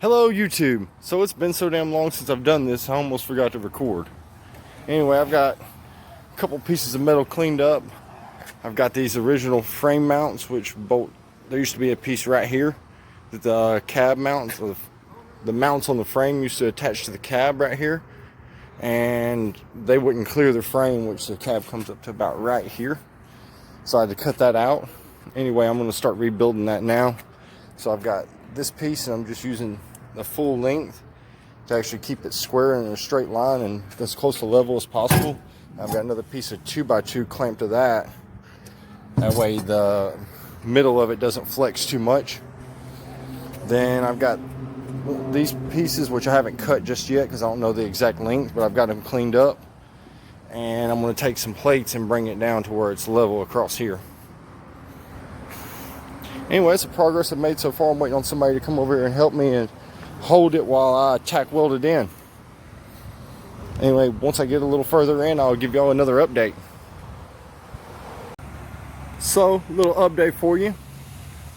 Hello YouTube. So it's been so damn long since I've done this, I almost forgot to record. Anyway, I've got a couple pieces of metal cleaned up. I've got these original frame mounts, which bolt. There used to be a piece right here that the cab mounts, the mounts on the frame used to attach to the cab right here, and they wouldn't clear the frame, which the cab comes up to about right here. So I had to cut that out. Anyway, I'm going to start rebuilding that now. So I've got this piece, and I'm just using the full length to actually keep it square and in a straight line and as close to level as possible. I've got another piece of 2x2 clamped to that. That way the middle of it doesn't flex too much. Then I've got these pieces, which I haven't cut just yet because I don't know the exact length, but I've got them cleaned up. And I'm going to take some plates and bring it down to where it's level across here. Anyway, that's the progress I've made so far. I'm waiting on somebody to come over here and help me and hold it while I tack weld it in. Anyway, once I get a little further in, I'll give y'all another update. So, a little update for you.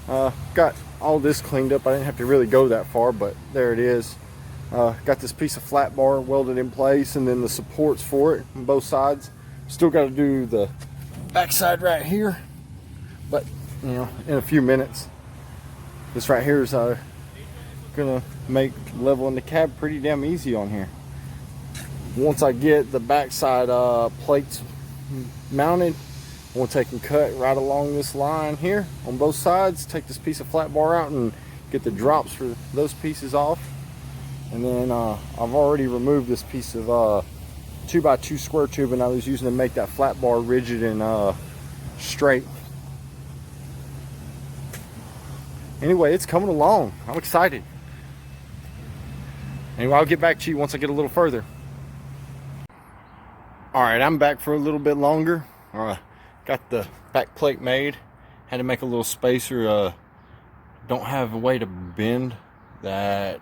Got all this cleaned up. I didn't have to really go that far, but there it is. Got this piece of flat bar welded in place, and then the supports for it on both sides. Still got to do the back side right here, but you know, in a few minutes. This right here is gonna make leveling the cab pretty damn easy on here. Once I get the backside plates mounted, I'm gonna take and cut right along this line here on both sides, take this piece of flat bar out and get the drops for those pieces off. And then I've already removed this piece of 2x2 square tube, and I was using to make that flat bar rigid and straight. Anyway, it's coming along. I'm excited. Anyway, I'll get back to you once I get a little further. Alright, I'm back for a little bit longer. Got the back plate made. Had to make a little spacer. Don't have a way to bend that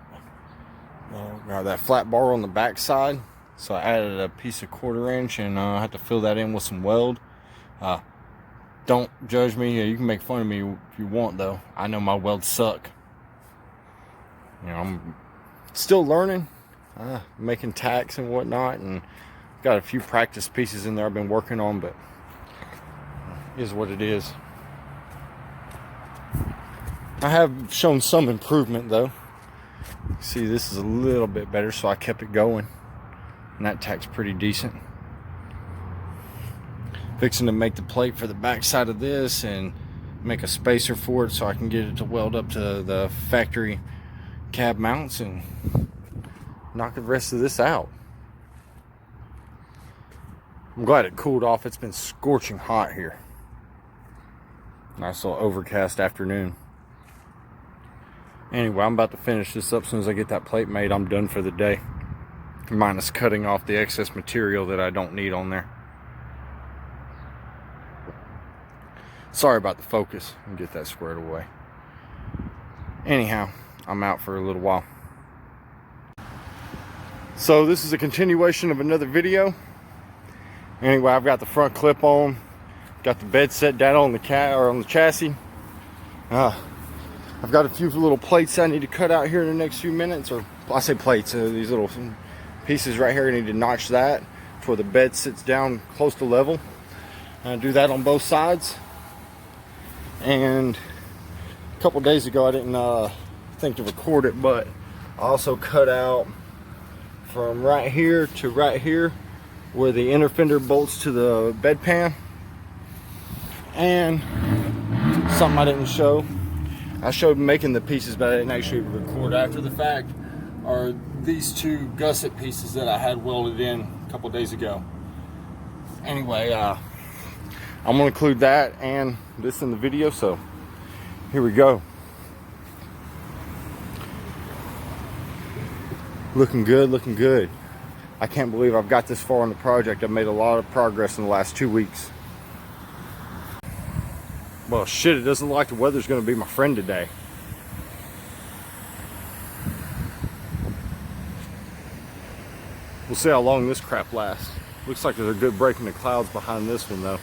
flat bar on the back side. So I added a piece of 1/4 inch, and I had to fill that in with some weld. Don't judge me. You can make fun of me if you want, though. I know my welds suck. You know, I'm still learning, making tacks and whatnot, and got a few practice pieces in there I've been working on, but it is what it is. I have shown some improvement, though. See, this is a little bit better, so I kept it going, and that tack's pretty decent. Fixing to make the plate for the back side of this and make a spacer for it so I can get it to weld up to the factory cab mounts and knock the rest of this out. I'm glad it cooled off. It's been scorching hot here. Nice little overcast afternoon. Anyway, I'm about to finish this up. As soon as I get that plate made, I'm done for the day. Minus cutting off the excess material that I don't need on there. Sorry about the focus. I'll get that squared away. Anyhow, I'm out for a little while. So this is a continuation of another video. Anyway, I've got the front clip on, got the bed set down on the chassis. I've got a few little plates I need to cut out here in the next few minutes, or I say plates, these little pieces right here. I need to notch that to where the bed sits down close to level. I do that on both sides. And a couple days ago, I didn't think to record it, but I also cut out from right here to right here where the inner fender bolts to the bed pan. And something I didn't show, I showed making the pieces, but I didn't actually record after the fact, are these two gusset pieces that I had welded in a couple days ago. Anyway, I'm going to include that and this in the video, so here we go. Looking good, looking good. I can't believe I've got this far in the project. I've made a lot of progress in the last 2 weeks. Well, shit, it doesn't look like the weather's going to be my friend today. We'll see how long this crap lasts. Looks like there's a good break in the clouds behind this one, though.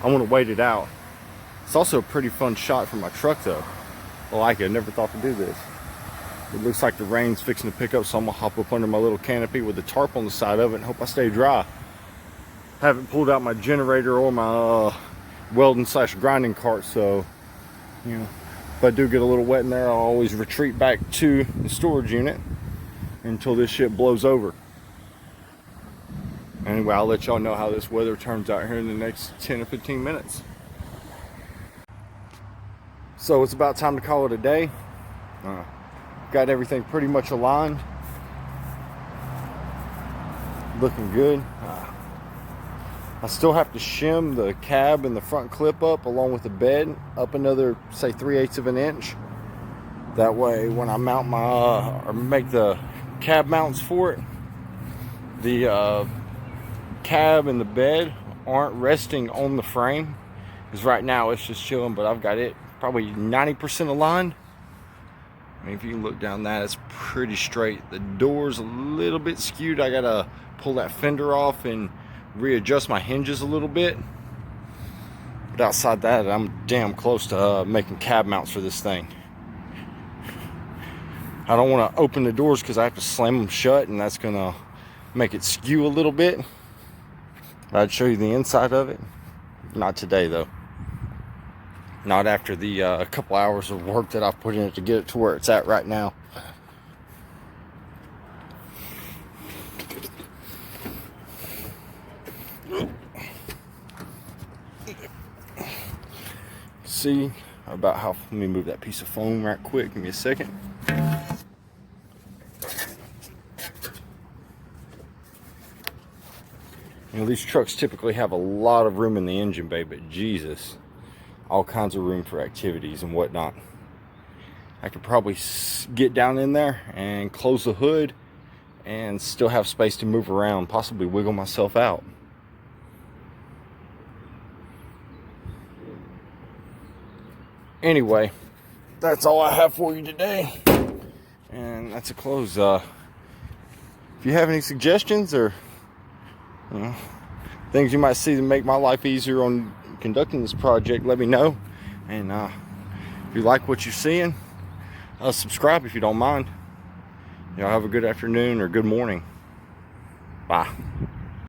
I want to wait it out. It's also a pretty fun shot for my truck, though. I like it. I never thought to do this. It looks like the rain's fixing to pick up, so I'm gonna hop up under my little canopy with the tarp on the side of it and hope I stay dry. Haven't pulled out my generator or my welding / grinding cart, so you know, if I do get a little wet in there, I'll always retreat back to the storage unit until this shit blows over. Anyway, I'll let y'all know how this weather turns out here in the next 10 or 15 minutes. So it's about time to call it a day. Got everything pretty much aligned. Looking good. I still have to shim the cab and the front clip up along with the bed up another, say, 3/8 of an inch. That way when I mount my or make the cab mounts for it, the cab and the bed aren't resting on the frame, because right now it's just chilling, but I've got it probably 90% aligned. I mean, if you can look down that, it's pretty straight. The door's a little bit skewed. I gotta pull that fender off and readjust my hinges a little bit, but outside that, I'm damn close to making cab mounts for this thing. I don't want to open the doors because I have to slam them shut, and that's gonna make it skew a little bit. I'd show you the inside of it. Not today though. Not after the couple hours of work that I've put in it to get it to where it's at right now. See about how, let me move that piece of foam right quick. Give me a second. You know, these trucks typically have a lot of room in the engine bay, but Jesus, all kinds of room for activities and whatnot. I could probably get down in there and close the hood and still have space to move around, possibly wiggle myself out. Anyway, that's all I have for you today, and that's a close. If you have any suggestions or things you might see to make my life easier on conducting this project, let me know. And if you like what you're seeing, subscribe if you don't mind. Y'all have a good afternoon or good morning. Bye.